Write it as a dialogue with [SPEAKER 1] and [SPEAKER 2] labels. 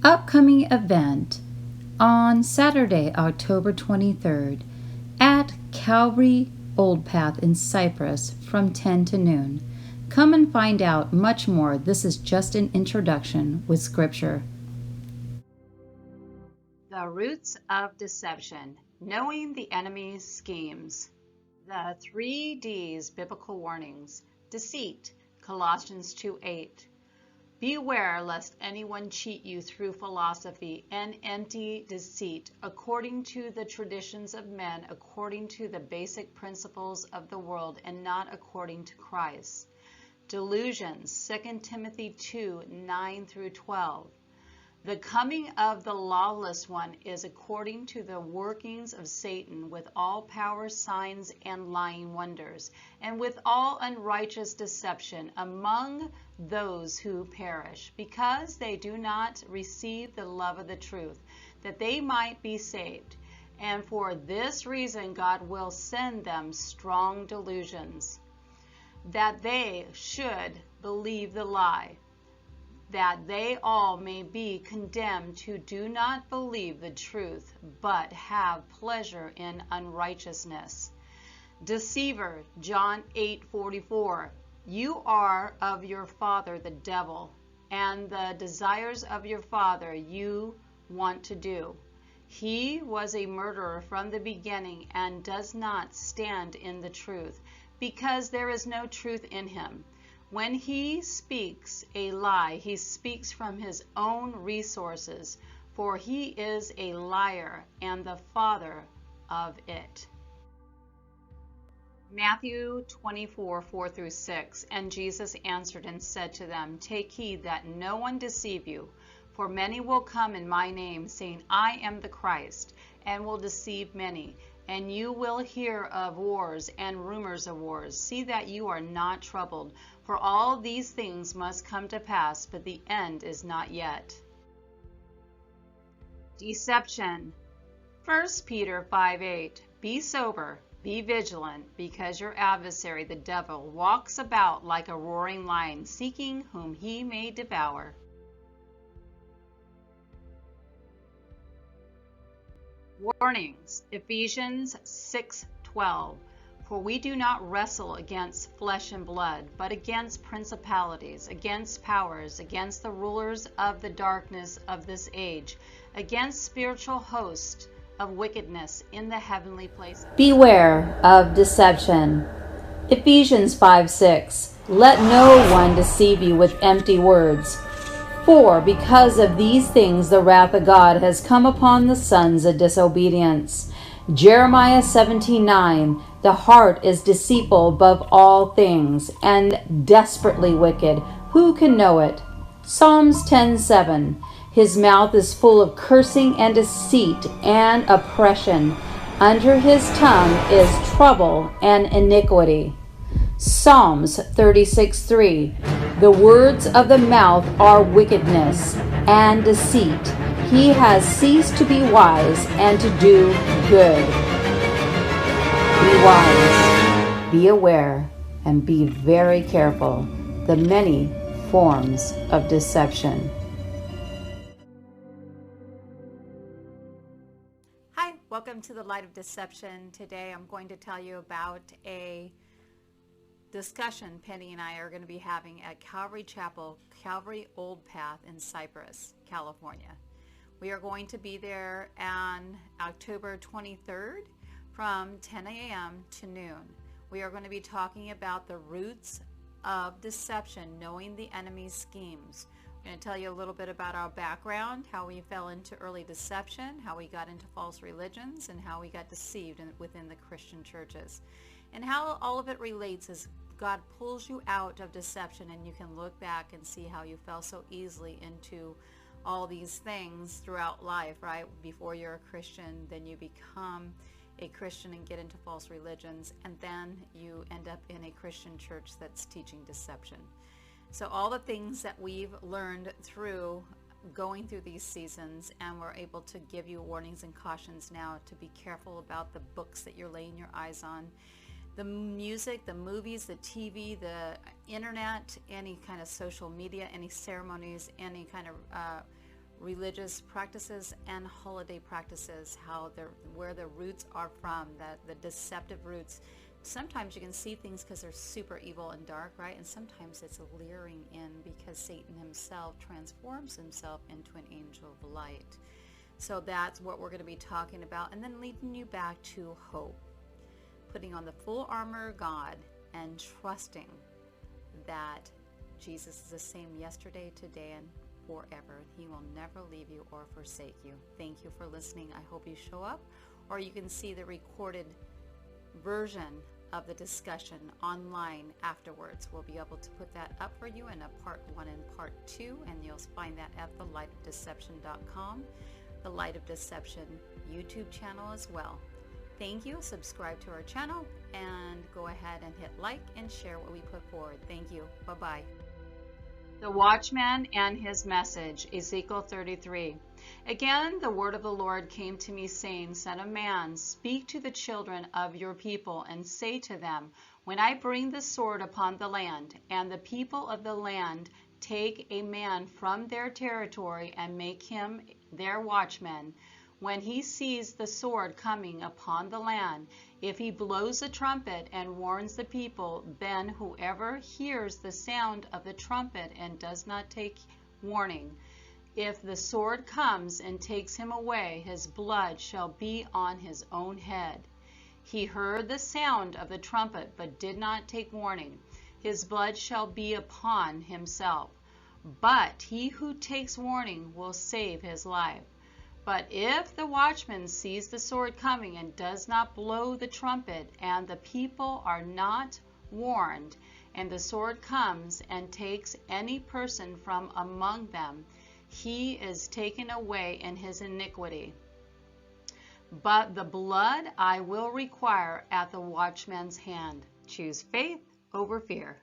[SPEAKER 1] Upcoming event on Saturday, October 23rd at Calvary Old Path in Cypress from 10 to noon. Come and find out much more. This is just an introduction with Scripture.
[SPEAKER 2] The roots of deception, knowing the enemy's schemes. The 3 D's biblical warnings. Deceit, Colossians 2:8. Beware lest anyone cheat you through philosophy and empty deceit, according to the traditions of men, according to the basic principles of the world, and not according to Christ. Delusions, 2 Timothy 2:9 through 12. The coming of the lawless one is according to the workings of Satan, with all power, signs, and lying wonders, and with all unrighteous deception among those who perish, because they do not receive the love of the truth, that they might be saved. And for this reason God will send them strong delusions, that they should believe the lie, that they all may be condemned who do not believe the truth, but have pleasure in unrighteousness. Deceiver, John 8:44. You are of your father the devil, and the desires of your father you want to do. He was a murderer from the beginning and does not stand in the truth, because there is no truth in him. When he speaks a lie, he speaks from his own resources, for he is a liar and the father of it. Matthew 24:4 through 6. And Jesus answered and said to them, Take heed that no one deceive you, for many will come in my name, saying, I am the Christ, and will deceive many. And you will hear of wars and rumors of wars. See that you are not troubled, for all these things must come to pass, but the end is not yet. Deception. 1 Peter 5:8. Be sober, be vigilant, because your adversary, the devil, walks about like a roaring lion, seeking whom he may devour. Warnings. Ephesians 6:12. For we do not wrestle against flesh and blood, but against principalities, against powers, against the rulers of the darkness of this age, against spiritual hosts of wickedness in the heavenly places.
[SPEAKER 1] Beware of deception. Ephesians 5:6. Let no one deceive you with empty words. For because of these things the wrath of God has come upon the sons of disobedience. Jeremiah 17:9. The heart is deceitful above all things, and desperately wicked. Who can know it? Psalms 10:7. His mouth is full of cursing and deceit and oppression. Under his tongue is trouble and iniquity. Psalms 36:3. The words of the mouth are wickedness and deceit. He has ceased to be wise and to do good. Be wise, be aware, and be very careful. The many forms of deception.
[SPEAKER 2] Hi, welcome to the Light of Deception. Today I'm going to tell you about a discussion Penni and I are going to be having at Calvary Chapel, Calvary Old Path in Cypress, California. We are going to be there on October 23rd from 10 a.m. to noon. We are going to be talking about the roots of deception, knowing the enemy's schemes. I'm going to tell you a little bit about our background, how we fell into early deception, how we got into false religions, and how we got deceived within the Christian churches. And how all of it relates is God pulls you out of deception, and you can look back and see how you fell so easily into all these things throughout life, right? Before you're a Christian, then you become a Christian and get into false religions, and then you end up in a Christian church that's teaching deception. So all the things that we've learned through going through these seasons, and we're able to give you warnings and cautions now to be careful about the books that you're laying your eyes on, the music, the movies, the TV, the internet, any kind of social media, any ceremonies, any kind of
[SPEAKER 1] religious practices and holiday practices, where the roots are from, the deceptive roots. Sometimes you can see things because they're super evil and dark, right? And sometimes it's leering in because Satan himself transforms himself into an angel of light. So that's what we're going to be talking about, and then leading you back to hope, putting on the full armor of God and trusting that Jesus is the same yesterday, today, and forever. He will never leave you or forsake you. Thank you for listening. I hope you show up, or you can see the recorded version of the discussion online afterwards. We'll be able to put that up for you in a part 1 and part 2, and you'll find that at thelightofdeception.com, the Light of Deception YouTube channel as well. Thank you. Subscribe to our channel and go ahead and hit like and share what we put forward. Thank you. Bye-bye.
[SPEAKER 2] The Watchman and his message, Ezekiel 33. Again, the word of the Lord came to me, saying, Son of man, speak to the children of your people, and say to them, when I bring the sword upon the land, and the people of the land take a man from their territory and make him their watchman, when he sees the sword coming upon the land, if he blows a trumpet and warns the people, then whoever hears the sound of the trumpet and does not take warning, if the sword comes and takes him away, his blood shall be on his own head. He heard the sound of the trumpet, but did not take warning. His blood shall be upon himself. But he who takes warning will save his life. But if the watchman sees the sword coming and does not blow the trumpet, and the people are not warned, and the sword comes and takes any person from among them, he is taken away in his iniquity. But the blood I will require at the watchman's hand. Choose faith over fear.